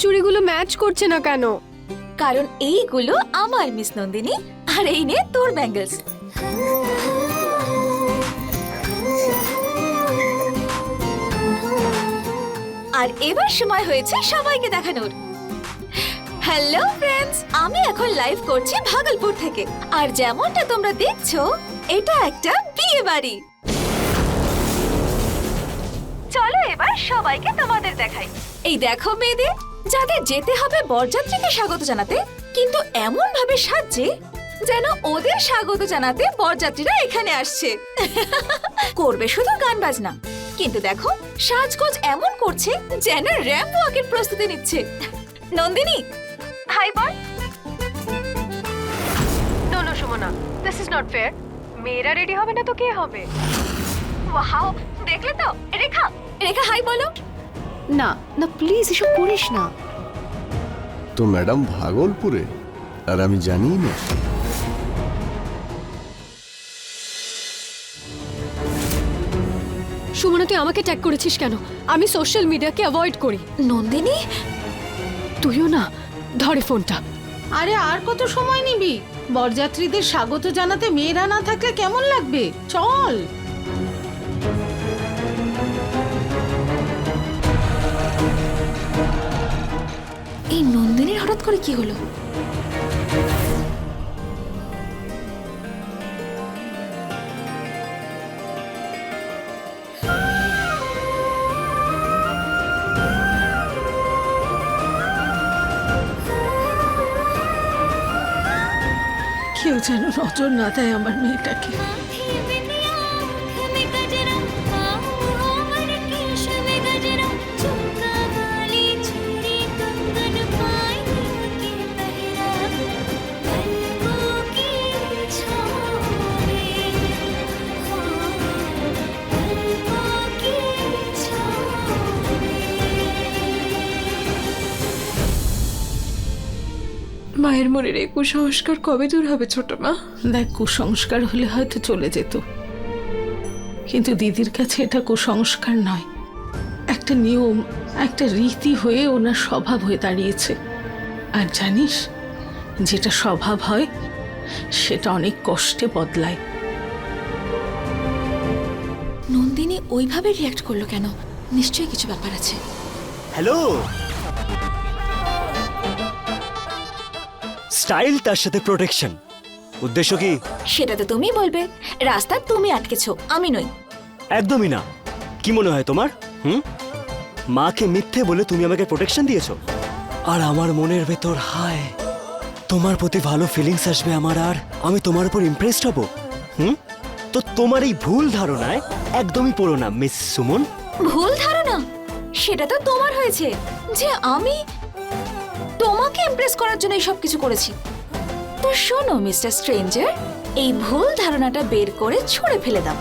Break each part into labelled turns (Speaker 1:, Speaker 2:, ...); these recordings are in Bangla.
Speaker 1: চুড়িগুলো ম্যাচ করছে না কেন?
Speaker 2: কারণ এইগুলো আমার মিস নন্দিনী, আর এই নে তোর ব্যাঙ্গলস। আর এবার সময় হয়েছে সবাইকে দেখানোর। হ্যালো ফ্রেন্ডস, আমি এখন লাইভ করছি ভাগলপুর থেকে। আর যেমনটা তোমরা দেখছো, এটা একটা বিয়ে বাড়ি। চলো এবার সবাইকে তোমাদের দেখাই। এই দেখো মেয়েদের, যাদের যেতে হবে বরযাত্রীকে স্বাগত জানাতে, কিন্তু এমন ভাবে সাজছে যেন ওদের স্বাগত জানাতে বরযাত্রীরা এখানে আসছে। করবে শুধু গান বাজনা, কিন্তু দেখো সাজগোজ এমন করছে যেন র্যাম্প ওয়াকের প্রস্তুতি নিচ্ছে। নন্দিনী, হাই বল।
Speaker 1: No no Sumana, this is not fair. মেয়েরা রেডি হবে না তো কে হবে?
Speaker 2: ওয়াও, দেখলে তো? রেখা, রেখা হাই বলো।
Speaker 1: না না প্লিজ, এসব করিস না।
Speaker 3: তো ম্যাডাম ভাগলপুরে, আর আমি জানি না।
Speaker 1: সুমনা, তুই আমাকে ট্যাগ করেছিস কেন? আমি সোশ্যাল মিডিয়াকে অ্যাভয়েড করি।
Speaker 2: নন্দিনী,
Speaker 1: তুইও না, ধরে ফোনটা।
Speaker 4: আরে আর কত সময় নিবি? বরযাত্রীদের স্বাগত জানাতে মেয়েরা না থাকলে কেমন লাগবে? চল।
Speaker 2: এই নন্দিনীর হঠাৎ করে কি হলো?
Speaker 4: কেউ যেন নজর না দেয় আমার মেয়েটাকে।
Speaker 5: মায়ের মনের এই কুসংস্কার কবে দূর হবে ছোট মা?
Speaker 4: দেখ, কুসংস্কার হলে হয়তো চলে যেত, কিন্তু দিদির কাছে এটা কুসংস্কার নয়, একটা নিয়ম, একটা রীতি হয়ে ওনার স্বভাব হয়ে দাঁড়িয়েছে। আর জানিস, যেটা স্বভাব হয় সেটা অনেক কষ্টে বদলায়।
Speaker 2: নন্দিনী ওইভাবে রিয়াক্ট করলো কেন? নিশ্চয়ই কিছু ব্যাপার আছে।
Speaker 6: হ্যালো, স্টাইল তার সাথে প্রোটেকশন, উদ্দেশ্য কি?
Speaker 2: সেটা তো তুমি বলবে। রাস্তা তুমি আটকেছো, আমি নই।
Speaker 6: একদমই না। কি মনে হয় তোমার? মাকে মিথ্যে বলে তুমি আমাকে প্রোটেকশন দিয়েছো, আর আমার মনের ভেতর হায় তোমার প্রতি ভালো ফিলিংস আসবে আমার, আর আমি তোমার উপর ইমপ্রেসড হব। তো তোমার এই ভুল ধারণায় একদমই পড়ো না মিস সুমন।
Speaker 2: ভুল ধারণা? সেটা তো তোমার হয়েছে যে আমি তোমাকে ইমপ্রেস করার জন্য এই সব কিছু করেছি। তো শোনো মিস্টার স্ট্রেঞ্জার, এই ভুল ধারণাটা বের করে ছুঁড়ে ফেলে দাও।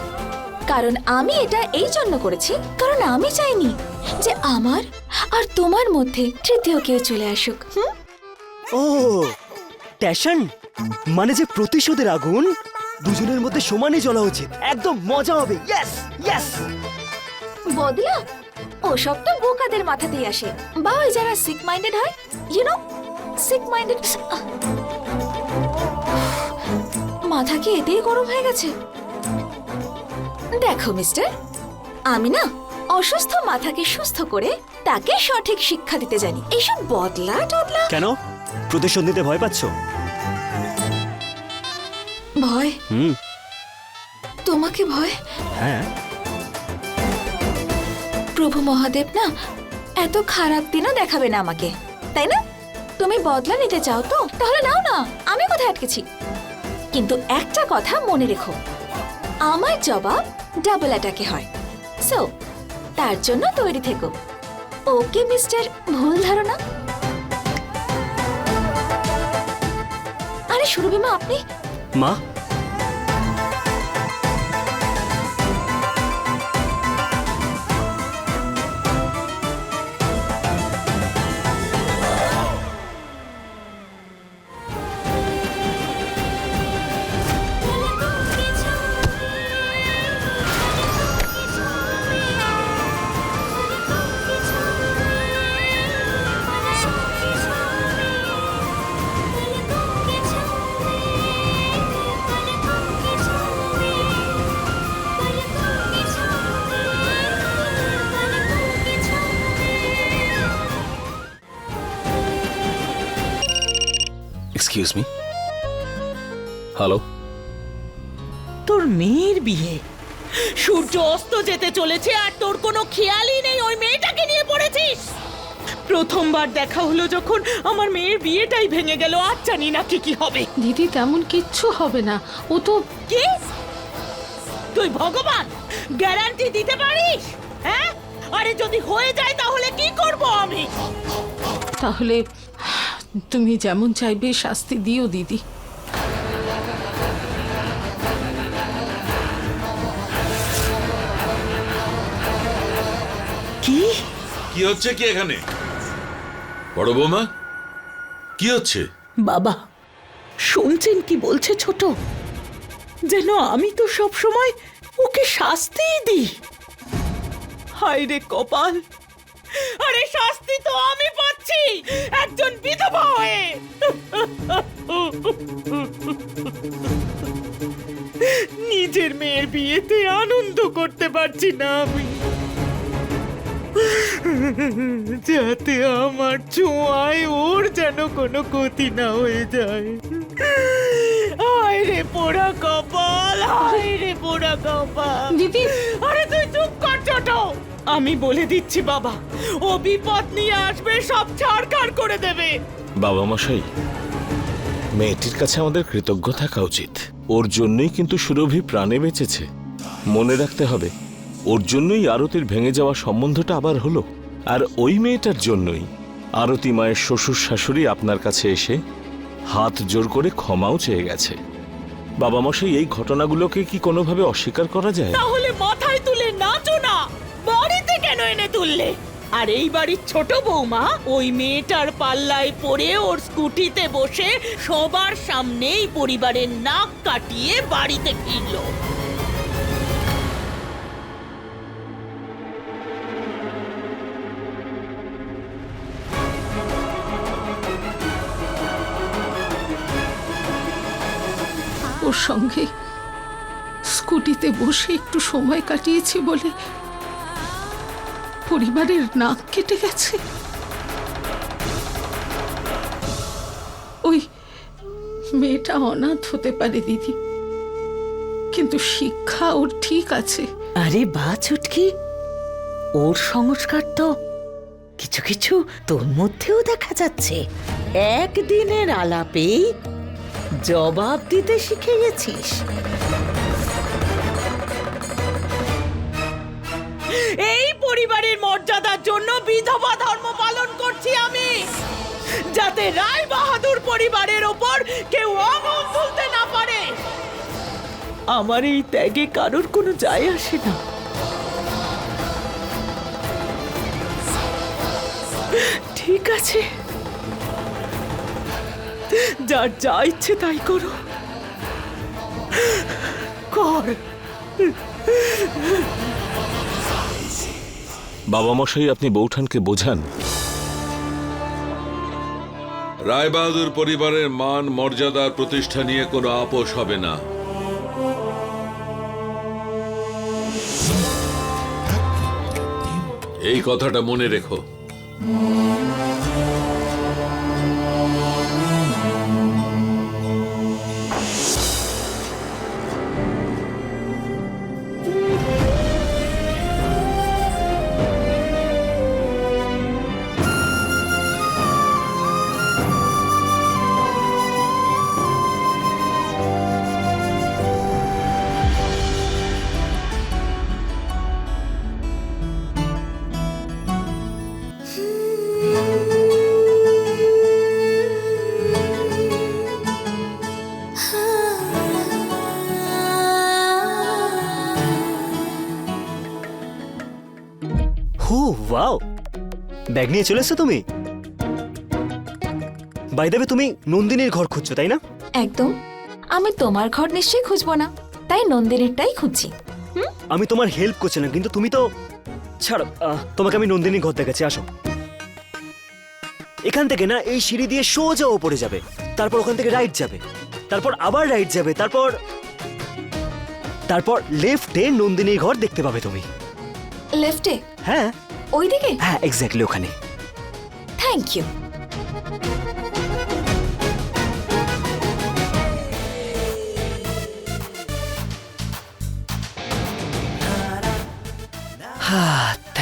Speaker 2: কারণ আমি এটা এই জন্য করেছি কারণ আমি চাইনি যে আমার আর তোমার মধ্যে তৃতীয় কেউ চলে আসুক।
Speaker 6: ও ট্যাশন, মানে যে প্রতিশোধের আগুন দুজনের মধ্যে সমানে জ্বলা উচিত, একদম মজা হবে। Yes yes.
Speaker 2: বদলা ওসব তো বোকাদের মাথাতেই আসে, বা ওই যারা সিক মাইন্ডেড হয়, ইউ নো, সিক মাইন্ডেড। মাথা কি এতেই গরম হয়ে গেছে? দেখো মিস্টার, আমি না অসুস্থ মাথাকে সুস্থ করে তাকে সঠিক শিক্ষা দিতে জানি। এইসব বদলা টদলা।
Speaker 6: কেন প্রতিশোধ নিতে ভয় পাচ্ছ?
Speaker 2: ভয়? তোমাকে ভয়?
Speaker 6: হ্যাঁ।
Speaker 2: প্রভু মহাদেব না এত খারাপ দিনও দেখাবে না আমাকে, তাই না? তুমি বদলা নিতে চাও তো তাহলে নাও না, আমি কোথায় আটকেছি? কিন্তু একটা কথা মনে রেখো, আমার জবাব ডাবল অ্যাটাকে হয়। সো তার জন্য তৈরি থেকো। ওকে মিস্টার ভুল ধারণা। আরে সুরভিমা, আপনি?
Speaker 6: মা,
Speaker 7: এক্সকিউজ মি, হ্যালো।
Speaker 8: তোর মেয়ের বিয়ে, সূর্য অস্ত যেতে চলেছে আর তোর কোনো খেয়ালই নেই ওই মেয়েটাকে নিয়ে পড়েছিস। প্রথমবার দেখা হলো যখন, আমার মেয়ের বিয়েটাই ভেঙে গেল, আর জানি না কি কি হবে।
Speaker 4: দিদি তেমন কিচ্ছু হবে না, ও তো
Speaker 8: কি তুই ভগবান গ্যারান্টি দিতে পারিস? হ্যাঁ, আরে যদি হয়ে যায় তাহলে কি করব আমি?
Speaker 4: তাহলে তুমি যেমন চাইবে শাস্তি দিও দিদি।
Speaker 8: কি
Speaker 9: কি হচ্ছে কি এখানে? বড় বৌমা, কি হচ্ছে?
Speaker 8: বাবা শুনছেন কি বলছে ছোট? যেন আমি তো সব সময় ওকে শাস্তিই দিই। হায় রে কপাল, আরে শাস্তি তো আমি পাচ্ছি একজন বিধবা হয়ে। নিজের মেয়ের বিয়েতে আনন্দ করতে পারছি না আমি, যাতে আমার ছোঁয়ায় ওর যেন কোনো ক্ষতি না হয়ে যায়। হায় রে পোড়া কপাল, হায় রে পোড়া কপাল।
Speaker 4: দিদি
Speaker 8: আরে তুই চুপ কর ছোট, আমি বলে দিচ্ছি বাবা, ও বিপদ নিয়ে আসবে, সব ছাড়খাড় করে দেবে।
Speaker 7: বাবা মশাই, মেয়েটির কাছে আমাদের কৃতজ্ঞ থাকা উচিত। ওর জন্যই কিন্তু সুরভি প্রাণে বেঁচেছে। মনে রাখতে হবে, ওর জন্যই আরতির ভেঙে যাওয়া সম্বন্ধটা আবার হলো। আর ওই মেয়েটার জন্যই আরতি মায়ের শ্বশুর শাশুড়ি আপনার কাছে এসে হাত জোর করে ক্ষমাও চেয়ে গেছে। বাবা মশাই, এই ঘটনাগুলোকে কি কোনোভাবে অস্বীকার করা যায়?
Speaker 8: তাহলে মাথায় তুলে নাচো না, বাড়িতে কেন এনে তুললে? আর এই বাড়ির ছোট বৌমা ওই মেয়েটার পাল্লায় পড়ে ওর স্কুটিতে বসে সবার সামনেই পরিবারের নাক কাটিয়ে বাড়িতে ফিরলো।
Speaker 4: ওর সঙ্গে স্কুটিতে বসে একটু সময় কাটিয়েছি বলে পরিবারের নাক কেটে গেছে। ওই মেয়েটা অনাথ হতে পারে দিদি, কিন্তু শিক্ষা ওর ঠিক আছে।
Speaker 8: আরে বা ছুটকি, ওর সংস্কার তো কিছু কিছু তোর মধ্যেও দেখা যাচ্ছে। একদিনের আলাপেই জবাব দিতে শিখে গেছিস। এই পরিবারের মর্যাদার জন্য বিধবা ধর্ম পালন করছি আমি, যাতে রায় বাহাদুর পরিবারের ওপর কেউ আঙুল তুলতে না পারে। আমার এই ত্যাগে কারোর কোনো যায় আসে না। ঠিক আছে, যার যা ইচ্ছে তাই করো, কর।
Speaker 7: বাবা মশাই, আপনি বৌঠানকে বোঝান।
Speaker 9: রায়বাহাদুর পরিবারের মান মর্যাদার প্রতিষ্ঠা নিয়ে কোনো আপোষ হবে না। এই কথাটা মনে রেখো।
Speaker 6: হু ওয়াও, ব্যাগ নিয়ে চলে এসছো তুমি? বাই দ্য ওয়ে, তুমি নন্দিনীর ঘর খুঁজছো তাই না?
Speaker 2: একদম। আমি তোমার ঘর নিশ্চয়ই খুঁজবো না, তাই নন্দিনীরটাই খুঁজছি।
Speaker 6: আমি তোমার হেল্প করছিলাম, কিন্তু তুমি তো ছাড়ো। তোমাকে আমি নন্দিনীর ঘর দেখাচ্ছি, আসো। এখান থেকে না এই সিঁড়ি দিয়ে সোজা ওপরে যাবে, তারপর ওখান থেকে রাইট যাবে, তারপর আবার রাইট যাবে, তারপর লেফটে নন্দিনীর ঘর দেখতে পাবে তুমি।
Speaker 2: লেফটে?
Speaker 6: হ্যাঁ
Speaker 2: ওইদিকে?
Speaker 6: হ্যাঁ, এক্স্যাক্টলি ওখানে।
Speaker 2: Thank you.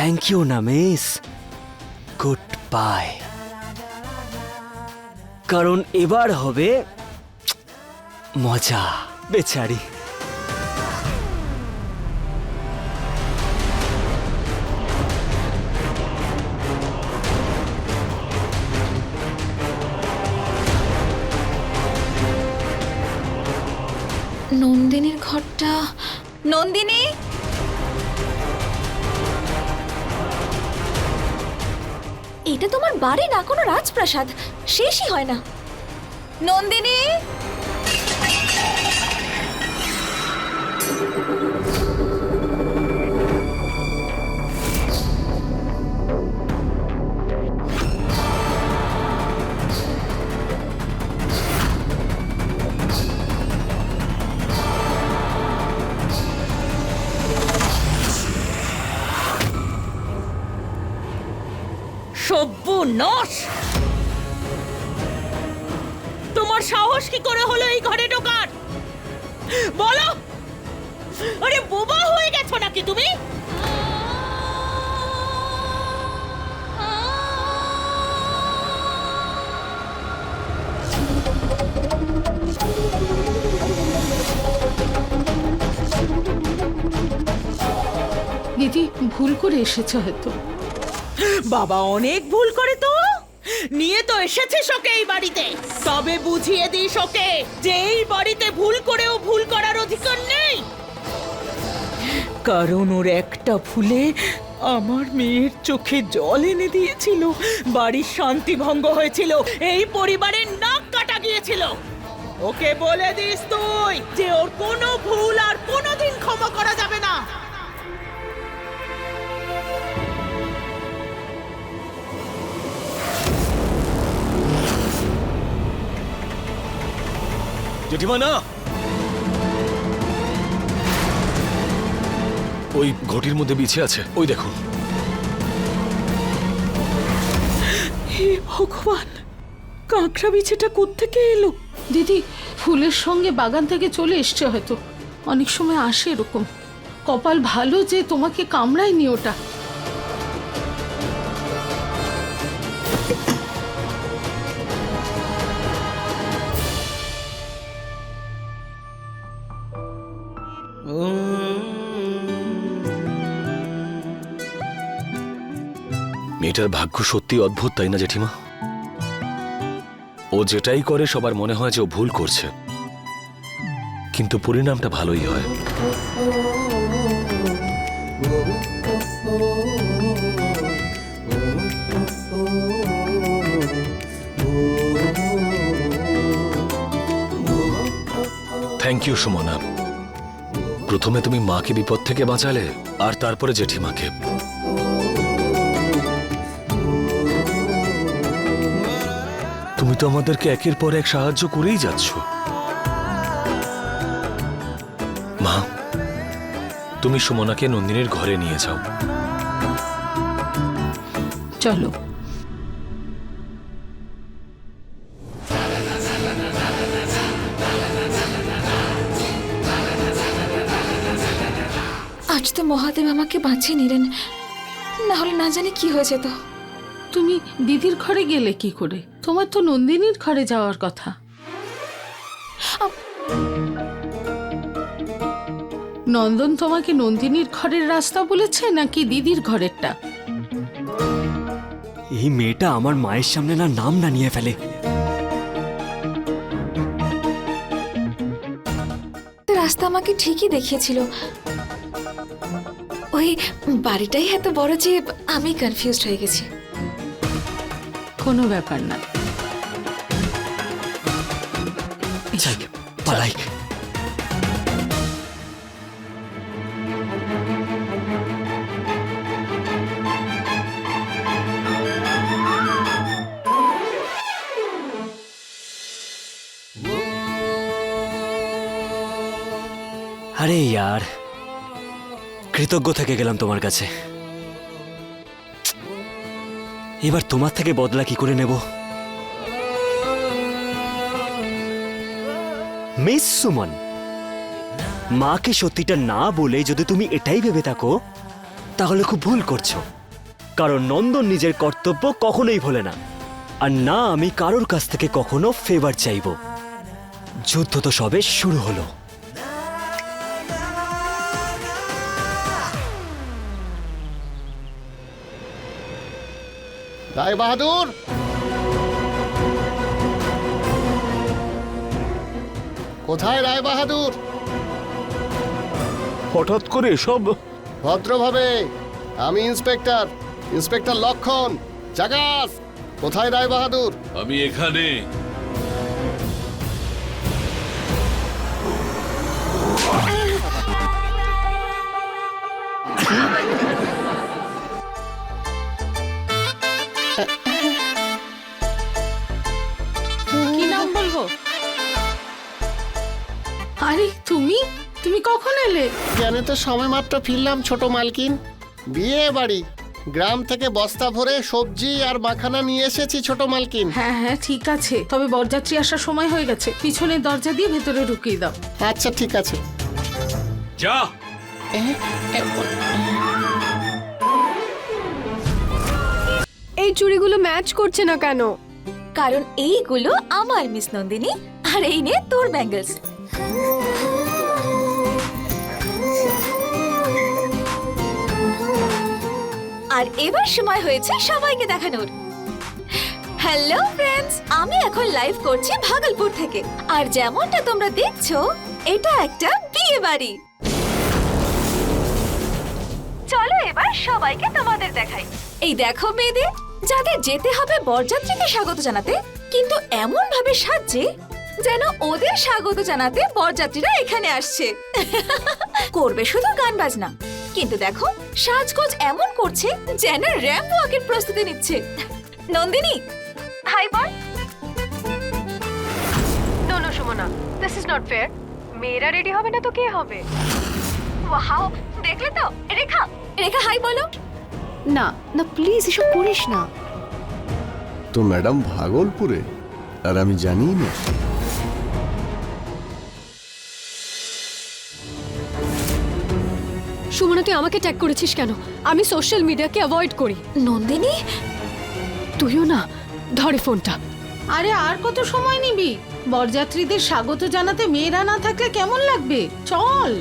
Speaker 6: থ্যাংক ইউ না মিস, গুড বাই। কারণ এবার হবে মজা। বেচারি
Speaker 2: নন্দিনীর ঘরটা, নন্দিনী, এটা তোমার বাড়ি না কোনো রাজপ্রাসাদ, শেষই হয় না। নন্দিনী,
Speaker 8: সর্বনাশ! তোমার সাহস কি করে হলো এই ঘরে ঢোকার? বলো, আরে বোবা হয়ে গেছো নাকি তুমি?
Speaker 4: দিদি ভুল করে এসেছে হয়তো।
Speaker 8: বাবা অনেক ভুল করে তো, নিয়ে তো এসেছিস ওকে এই বাড়িতে, তবে বুঝিয়ে দিস ওকে যে এই বাড়িতে ভুল করেও ভুল করার অধিকার নেই। কারণ ওর একটা ভুলে আমার মেয়ের চোখে জল এনে দিয়েছিল, বাড়ির শান্তি ভঙ্গ হয়েছিল, এই পরিবারের নাক কাটা গিয়েছিল। ওকে বলে দিস তুই যে ওর কোনো ভুল আর কোনোদিন ক্ষমা করা যাবে না।
Speaker 7: জেঠিমা না, ওই ঘটির মধ্যে বিছে আছে, ওই দেখো।
Speaker 8: হে ভগবান, কাঁকড়া বিছেটা কোত্থেকে এলো?
Speaker 4: দিদি ফুলের সঙ্গে বাগান থেকে চলে এসছে হয়তো, অনেক সময় আসে এরকম। কপাল ভালো যে তোমাকে কামড়ায়নি ওটা।
Speaker 7: মেয়েটার ভাগ্য সত্যি অদ্ভুত, তাই না জেঠিমা? ও যেটাই করে সবার মনে হয় যে ও ভুল করছে, কিন্তু পরিণামটা ভালোই হয়। থ্যাংক ইউ সুমনা, প্রথমে তুমি মাকে বিপদ থেকে বাঁচালে, আর তারপরে জেঠিমাকে। তুমি তো আমাদেরকে একের পর এক সাহায্য করেই যাচ্ছ। মা, তুমি সুমনাকে নন্দিনীর ঘরে নিয়ে যাও।
Speaker 4: চলো।
Speaker 2: আজ তো মহাদেব আমাকে বাঁচিয়ে নিলেন, না হলে না জানি কি হয়ে যেত।
Speaker 4: তুমি দিদির ঘরে গেলে কি করে? তোমার তো নন্দিনীর ঘরে যাওয়ার কথা। নন্দন তোমাকে নন্দিনীর ঘরের রাস্তা বলেছে নাকি দিদির ঘরেরটা?
Speaker 6: এই মেয়েটা আমার মায়ের সামনে না নাম না নিয়ে ফেলে।
Speaker 2: রাস্তা আমাকে ঠিকই দেখিয়েছিল, ওই বাড়িটাই এত বড় যে আমি কনফিউজড হয়ে গেছি।
Speaker 4: কোনো ব্যাপার না।
Speaker 6: যাই, পালাই। আরে ইয়ার, কৃতজ্ঞ থেকে গেলাম তোমার কাছে। এবার তোমার থেকে বদলা কি করে নেব? মিস সুমন, মাকে সত্যিটা না বলে যদি তুমি এটাই ভেবে থাকো তাহলে খুব ভুল করছো। কারণ নন্দন নিজের কর্তব্য কখনোই ভোলে না, আর না আমি কারোর কাছ থেকে কখনো ফেভার চাইবো। যুদ্ধ তো সবে শুরু হলো।
Speaker 3: রায় বাহাদুর, কোথায় রায় বাহাদুর?
Speaker 7: হঠাৎ করে সব
Speaker 3: ভদ্রভাবে, আমি ইন্সপেক্টর ইন্সপেক্টর লক্ষণ। জাগাস, কোথায় রায় বাহাদুর?
Speaker 9: আমি এখানে।
Speaker 4: কি নাম বলবো? আরে তুমি তুমি কখন এলে?
Speaker 3: জানে তো সময় মাত্র ফিরলাম ছোট মালকিন। বিয়ে বাড়ি, গ্রাম থেকে বস্তা ভরে সবজি আর মাখানা নিয়ে এসেছি ছোট মালকিন।
Speaker 4: হ্যাঁ হ্যাঁ ঠিক আছে, তবে বরযাত্রী আসার সময় হয়ে গেছে, পিছনের দরজা দিয়ে ভেতরে ঢুকিয়ে দাও।
Speaker 3: আচ্ছা ঠিক আছে।
Speaker 9: যা।
Speaker 1: এই চুড়িগুলো ম্যাচ করছে না কেন?
Speaker 2: কারণ এইগুলো আমার মিস নন্দিনী, আর এই নে তোর ব্যাঙ্গলস। আর এবার সময় হয়েছে সবাইকে দেখানোর। হ্যালো ফ্রেন্ডস, আমি এখন লাইভ করছি ভাগলপুর থেকে, আর যেমনটা তোমরা দেখছো এটা একটা বিয়ে বাড়ি। চলো এবার সবাইকে তোমাদের দেখাই। এই দেখো মেয়েদের, যাদের যেতে হবে বরযাত্রীকে স্বাগত জানাতে, কিন্তু এমন ভাবে সাজছে যেন ওদের স্বাগত জানাতে বরযাত্রীরা এখানে আসছে। করবে শুধু গান বাজনা, কিন্তু দেখো সাজগোজ এমন করছে যেন র্যাম্প ওয়াকের প্রস্তুতি নিচ্ছে। নন্দিনী, হাই বল।
Speaker 1: No no Sumana, this is not fair. মেয়েরা রেডি হবে না তো কে হবে?
Speaker 2: ওয়াও, দেখলে তো? রেখা, রেখা হাই বলো।
Speaker 5: না না প্লিজ এসব করিস না।
Speaker 3: তো ম্যাডাম ভাগলপুরে, আর আমি জানি না।
Speaker 5: সুমনা তুই আমাকে ট্যাগ করেছিস কেন? আমি সোশ্যাল মিডিয়াকে অ্যাভয়েড করি।
Speaker 2: নন্দিনী,
Speaker 5: তুইও না, ধরে ফোনটা।
Speaker 4: আরে আর কত সময় নিবি? বরযাত্রীদের স্বাগত জানাতে মেয়েরা না থাকলে কেমন লাগবে? চল।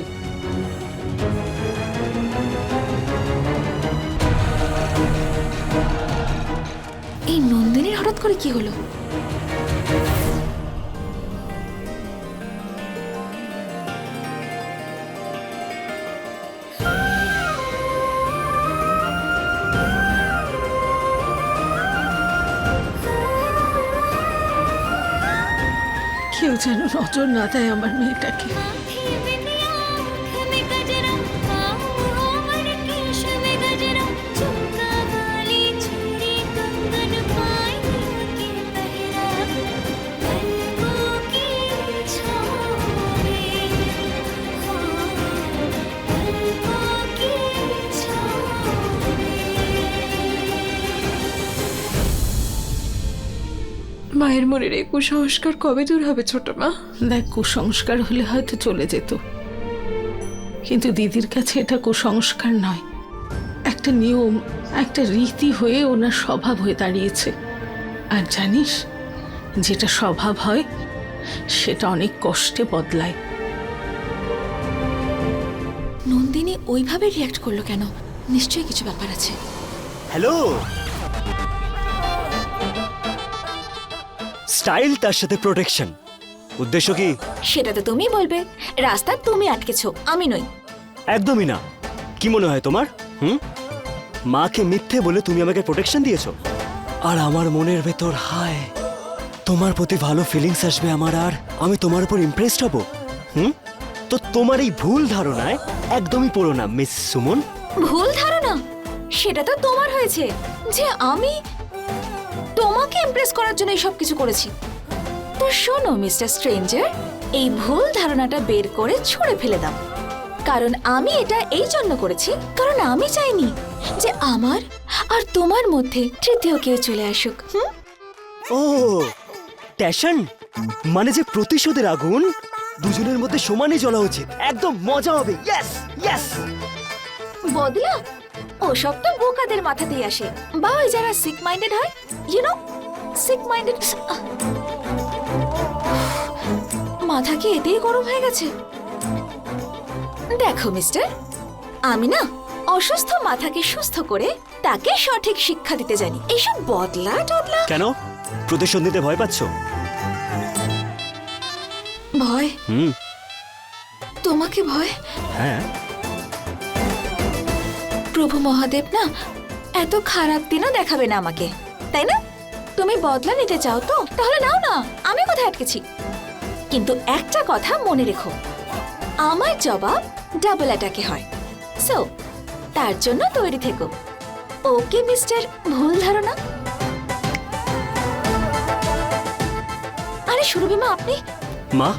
Speaker 2: এই নন্দিনীর হঠাৎ করে কি হলো?
Speaker 4: কেউ যেন নজর না দেয় আমার মেয়েটাকে।
Speaker 5: মায়ের মনের এই কুসংস্কার কবে দূর হবে ছোট মা?
Speaker 4: দেখ, কুসংস্কার হলে হয়তো চলে যেত, কিন্তু দিদির কাছে এটা কুসংস্কার নয়, একটা নিয়ম, একটা রীতি হয়ে ওনার স্বভাব হয়ে দাঁড়িয়েছে। আর জানিস, যেটা স্বভাব হয় সেটা অনেক কষ্টে বদলায়।
Speaker 2: নন্দিনী ওইভাবে রিয়াক্ট করলো কেন? নিশ্চয়ই কিছু ব্যাপার আছে।
Speaker 6: হ্যালো। স্টাইল তার সাথে প্রোটেকশন, উদ্দেশ্য কি?
Speaker 2: সেটা তো তুমি বলবে। রাস্তা তুমি আটকেছো, আমি নই।
Speaker 6: একদমই না। কি মনে হয় তোমার? মাকে মিথ্যে বলে তুমি আমাকে প্রোটেকশন দিয়েছো, আর আমার মনের ভেতর হায় তোমার প্রতি ভালো ফিলিংস আসবে আমার, আর আমি তোমার উপর ইমপ্রেসড হব। তো তোমার এই ভুল ধারণায় একদমই পড়ো না মিস সুমন।
Speaker 2: ভুল ধারণা? সেটা তো তোমার হয়েছে যে আমি তোমাকে ইমপ্রেস করার জন্য সব কিছু করেছি। তো শোনো মিস্টার স্ট্রেঞ্জার, এই ভুল ধারণাটা বের করে ছুঁড়ে ফেলে দাও। কারণ আমি এটা এই জন্য করেছি কারণ আমি চাইনি যে আমার আর তোমার মধ্যে তৃতীয় কেউ চলে আসুক।
Speaker 6: ও ট্যাশন, মানে যে প্রতিশোধের আগুন দুজনের মধ্যে সমানে জ্বলা উচিত। একদম মজা হবে। Yes yes.
Speaker 2: বদলা, ওসব তো বোকাদের মাথাতেই আসে, বা ওই যারা সিক মাইন্ডেড হয়, ইউনো সিক মাইন্ডেড। মাথা কি এতেই গরম হয়ে গেছে? দেখো মিস্টার, আমি না অসুস্থ মাথাকে সুস্থ করে তাকে সঠিক শিক্ষা দিতে জানি। এইসব বদলা টদলা।
Speaker 6: কেন প্রতিশোধ নিতে ভয় পাচ্ছ?
Speaker 2: ভয়?
Speaker 6: হুম।
Speaker 2: তোমাকে ভয়?
Speaker 6: হ্যাঁ।
Speaker 2: প্রভু মহাদেব না এত খারাপ দিনও দেখাবে না আমাকে, তাই না? তুমি বদলা নিতে চাও তো তাহলে নাও না, আমি কোথায় আটকেছি? কিন্তু একটা কথা মনে রেখো, আমার জবাব ডাবল অ্যাটাকে হয়। সো তার জন্য তৈরি থেকো। ওকে মিস্টার ভুল ধারণা। আরে সুরভি মা, আপনি?
Speaker 6: মা